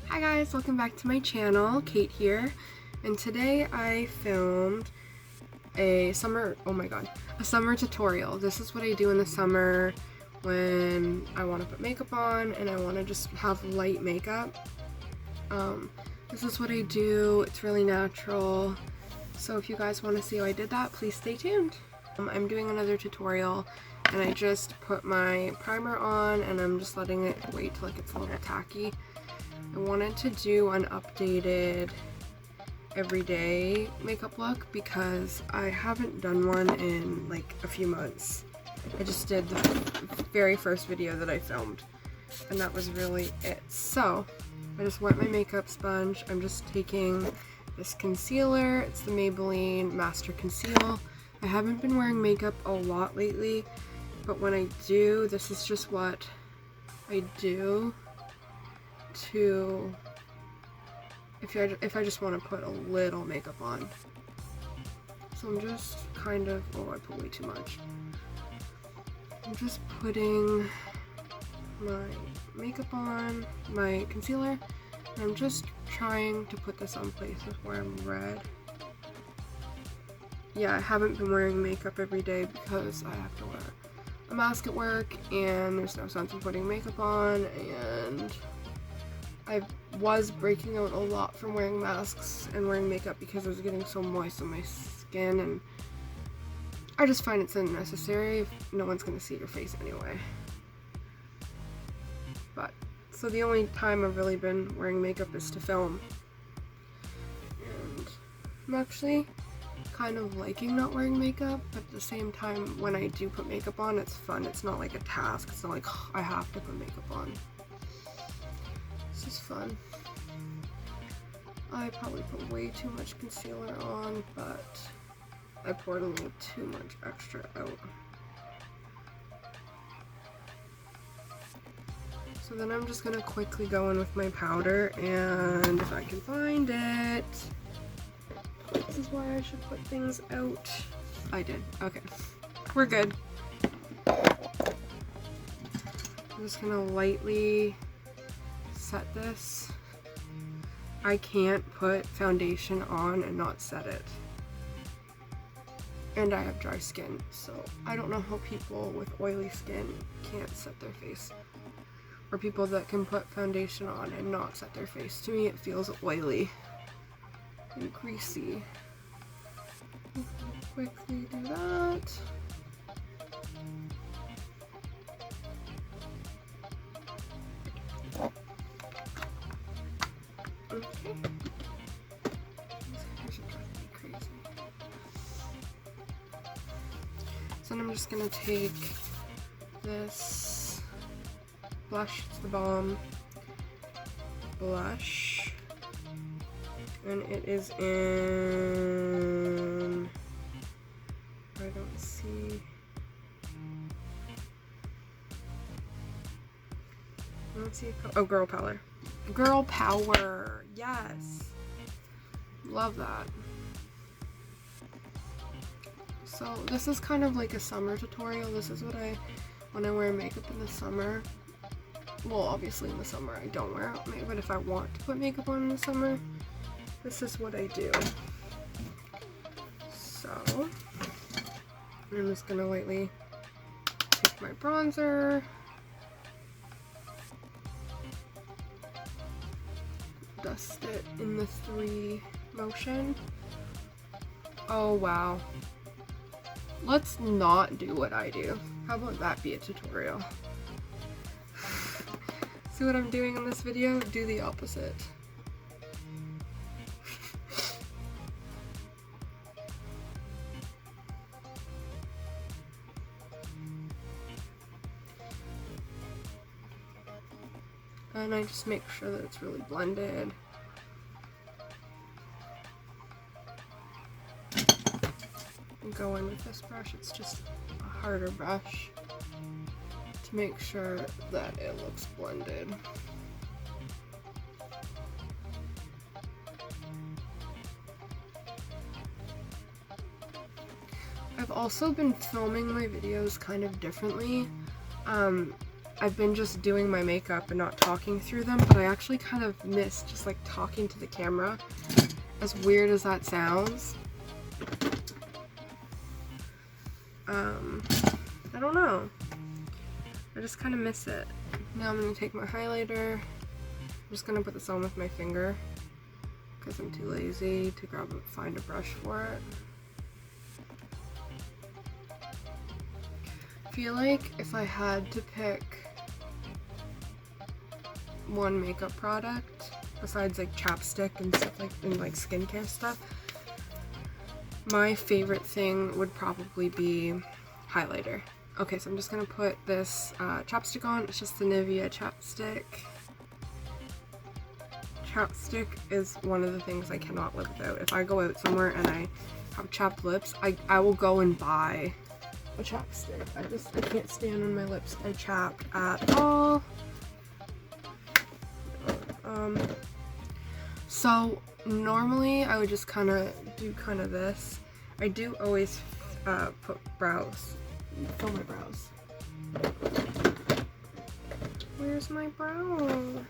Hi guys, welcome back to my channel. Kate here, and today I filmed a summer tutorial. This is what I do in the summer when I want to put makeup on and I want to just have light makeup. This is what I do. It's really natural. So if you guys want to see how I did that, please stay tuned. I'm doing another tutorial and I just put my primer on and I'm just letting it wait till it gets a little tacky. I wanted to do an updated everyday makeup look because I haven't done one in like a few months. I just did the very first video that I filmed and that was really it. So I just wet my makeup sponge. I'm just taking this concealer. It's the Maybelline Master Conceal. I haven't been wearing makeup a lot lately, but when I do, this is just what I do to if I just want to put a little makeup on. So I'm just kind of, oh, I put way too much. I'm just putting my makeup on, my concealer, and I'm just trying to put this on places where I'm red. Yeah, I haven't been wearing makeup every day because I have to wear a mask at work and there's no sense in putting makeup on, and I was breaking out a lot from wearing masks and wearing makeup because it was getting so moist on my skin, and I just find it's unnecessary. No one's gonna see your face anyway. But, so the only time I've really been wearing makeup is to film. And I'm actually kind of liking not wearing makeup, but at the same time, when I do put makeup on, it's fun. It's not like a task. It's not like, oh, I have to put makeup on. This is fun. I probably put way too much concealer on, but I poured a little too much extra out. So then I'm just gonna quickly go in with my powder, and if I can find it. This is why I should put things out. I did. Okay. We're good. I'm just gonna lightly set this. I can't put foundation on and not set it. And I have dry skin, so I don't know how people with oily skin can't set their face. Or people that can put foundation on and not set their face. To me, it feels oily and greasy. Quickly do that. Okay. These hairs are driving me crazy. So then I'm just gonna take this blush, it's the Balm blush, and it is in, I don't see, oh, Girl Power. Girl Power, yes, love that. So this is kind of like a summer tutorial. This is what when I wear makeup in the summer. Well, obviously in the summer I don't wear makeup, but if I want to put makeup on in the summer, this is what I do. So I'm just gonna lightly take my bronzer, dust it in the 3 motion. Oh wow. Let's not do what I do. How about that be a tutorial? See what I'm doing in this video? Do the opposite. And I just make sure that it's really blended. And go in with this brush. It's just a harder brush to make sure that it looks blended. I've also been filming my videos kind of differently. I've been just doing my makeup and not talking through them, but I actually kind of miss just like talking to the camera, as weird as that sounds. I don't know. I just kind of miss it. Now I'm going to take my highlighter. I'm just going to put this on with my finger because I'm too lazy to find a brush for it. I feel like if I had to pick one makeup product besides like chapstick and stuff like skincare stuff, my favorite thing would probably be highlighter. Okay, so I'm just gonna put this chapstick on. It's just the Nivea chapstick. Chapstick is one of the things I cannot live without. If I go out somewhere and I have chapped lips, I will go and buy a chapstick. I can't stand when my lips are chapped at all. So normally I would just kind of do this. I do always fill my brows. Where's my brow?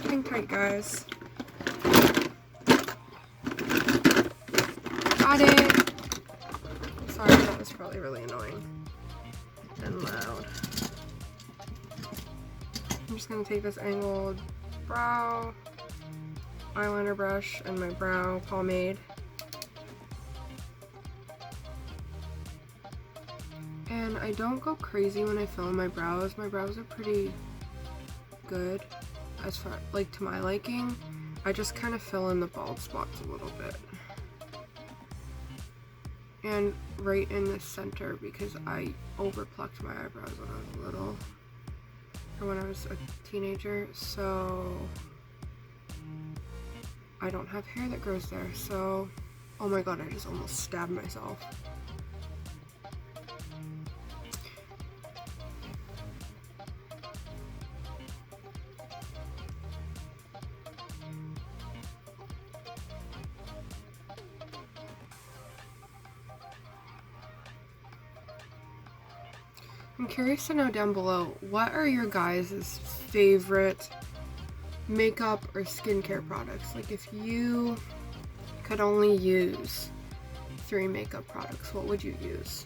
Hang tight, guys. Got it! Sorry, that was probably really annoying and loud. I'm just gonna take this angled brow eyeliner brush and my brow pomade. And I don't go crazy when I fill in my brows. My brows are pretty good as far like to my liking. I just kind of fill in the bald spots a little bit. And right in the center because I overplucked my eyebrows when I was little. Or when I was a teenager, so I don't have hair that grows there, so oh my god, I just almost stabbed myself. I'm curious to know down below, what are your guys' favorite makeup or skincare products? Like if you could only use 3 makeup products, what would you use?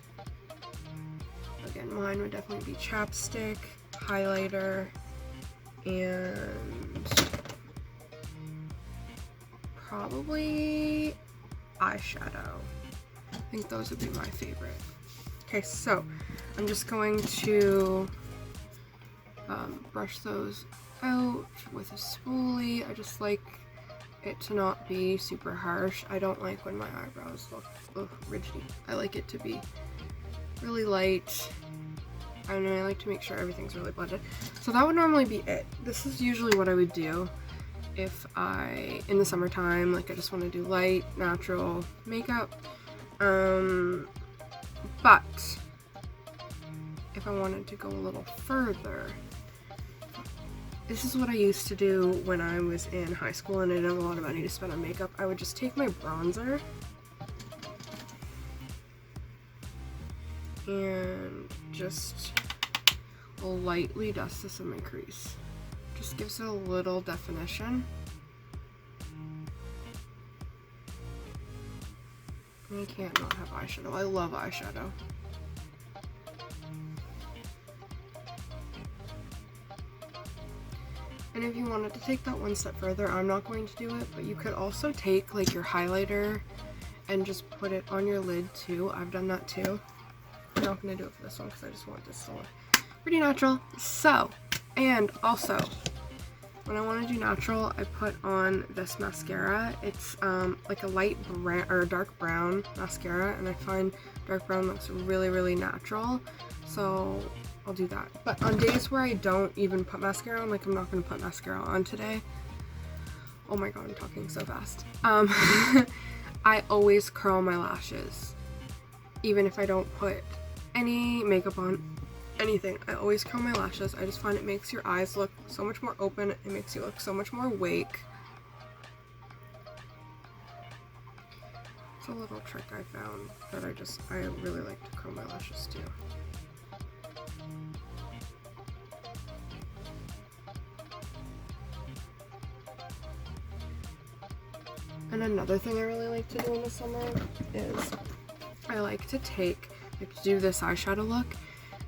Again, mine would definitely be chapstick, highlighter, and probably eyeshadow. I think those would be my favorite. Okay, so I'm just going to brush those out with a spoolie. I just like it to not be super harsh. I don't like when my eyebrows look ridgy. I like it to be really light. I don't know, I like to make sure everything's really blended. So that would normally be it. This is usually what I would do if in the summertime, like I just want to do light, natural makeup. But if I wanted to go a little further, this is what I used to do when I was in high school and I didn't have a lot of money to spend on makeup. I would just take my bronzer and just lightly dust this in my crease. Just gives it a little definition. And I can't not have eyeshadow. I love eyeshadow. And if you wanted to take that one step further, I'm not going to do it, but you could also take like your highlighter and just put it on your lid too. I've done that too. I'm not going to do it for this one because I just want this to look pretty natural. So, and also, when I want to do natural, I put on this mascara. It's like a light brown or dark brown mascara, and I find dark brown looks really, really natural. So I'll do that. But on days where I don't even put mascara on, like I'm not going to put mascara on today. Oh my god, I'm talking so fast. I always curl my lashes. Even if I don't put any makeup on, anything, I always curl my lashes. I just find it makes your eyes look so much more open. It makes you look so much more awake. It's a little trick I found that I really like to curl my lashes too. And another thing I really like to do in the summer is I like to do this eyeshadow look,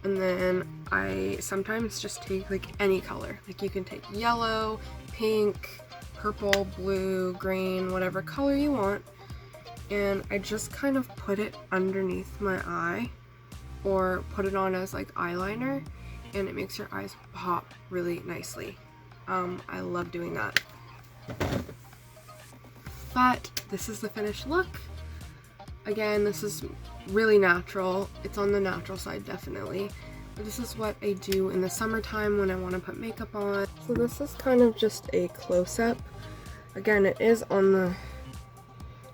and then I sometimes just take like any color. Like you can take yellow, pink, purple, blue, green, whatever color you want, and I just kind of put it underneath my eye or put it on as like eyeliner, and it makes your eyes pop really nicely. I love doing that. But this is the finished look. Again, this is really natural. It's on the natural side, definitely. But this is what I do in the summertime when I want to put makeup on. So this is kind of just a close-up. Again, it is on the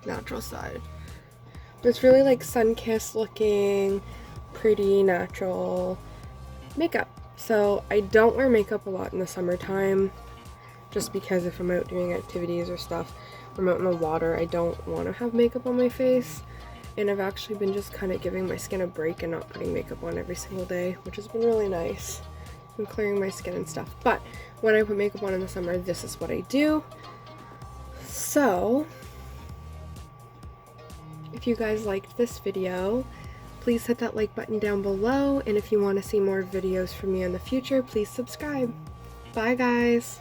natural side. But it's really like sun-kissed looking, pretty, natural makeup. So I don't wear makeup a lot in the summertime, just because if I'm out doing activities or stuff, I'm out in the water, I don't want to have makeup on my face. And I've actually been just kind of giving my skin a break and not putting makeup on every single day, which has been really nice. I'm clearing my skin and stuff. But when I put makeup on in the summer, this is what I do. So if you guys liked this video, please hit that like button down below. And if you want to see more videos from me in the future, please subscribe. Bye guys!